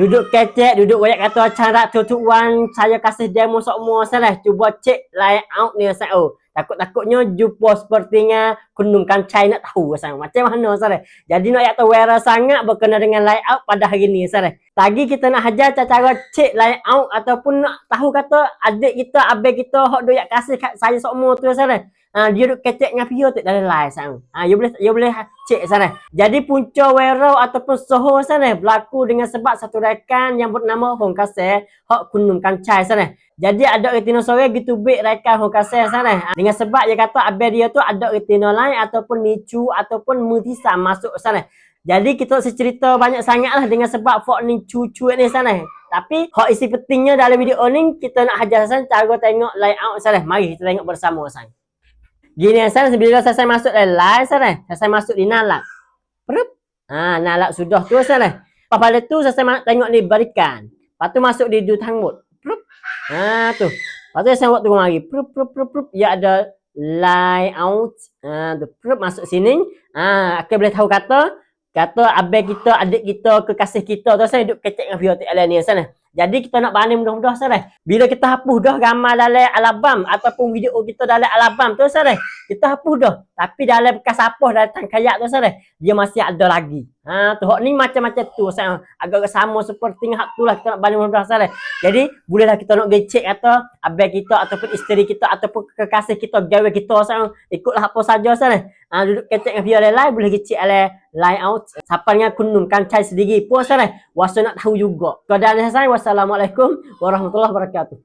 Duduk kecek, duduk banyak kata cara tuan saya kasih demo semua salah. Cuba cek layout ni saya. Oh, takut-takutnya jumpa sepertinya Kunum Kancai nak tahu saya macam mana salah. Jadi nak tahu wera sangat berkena dengan layout pada hari ni salah. Lagi kita nak ajar cara cek layout ataupun nak tahu kata adik kita, abang kita hok doyak kasih kat saya semua tu salah. Dia duk kecek dengan video tu dalam live sang. You boleh cek sana. Jadi punca wero ataupun soho sana berlaku dengan sebab satu rekan yang bernama Hong Kase hok Kunum Kancai sana. Jadi ada retina sore gitu bek rekan Hong Kase sana. Dengan sebab dia kata abang dia tu ada retina lain ataupun nicu ataupun mutisa masuk sana. Jadi kita cerita banyak sangat lah dengan sebab Fok ni cucu ni sana. Tapi hok isi pentingnya dalam video ni kita nak ajar sana cara tengok layout sana. Mari kita tengok bersama sana. Gini sana bila saya masuk dalam live sana, saya masuk di nalak. Perup. Nalak sudah tu sana. Pada tu saya tengok ni barikan. Lepas tu masuk di Dutangmut. Perup. Tu. Lepas tu saya tengok lagi. Perup. Ya ada layout. Tu perup masuk sini. Akan boleh tahu kata abang kita, adik kita, kekasih kita tu saya duduk kecek dengan video TLN ni sana. Jadi kita nak banding mudah-mudah salah. Bila kita hapus dah gambar dalam album ataupun video kita dalam album tu salah. Kita hapus dah. Tapi dalam bekas hapus dalam tangkayak tu salah. Dia masih ada lagi. Tu hak ni macam-macam tu saya agak sama seperti hak tu lah kita nak banding mudah-mudah salah. Jadi bolehlah kita nak gecek kata abang kita ataupun isteri kita ataupun kekasih kita, gawe kita saya ikutlah apa saja salah. Duduk kecek dengan video lain boleh gecek ala layout siapa dengan Kunum Kancai sendiri pun salah. Wasa nak tahu juga. Keadaan saya wassalamualaikum warahmatullahi wabarakatuh.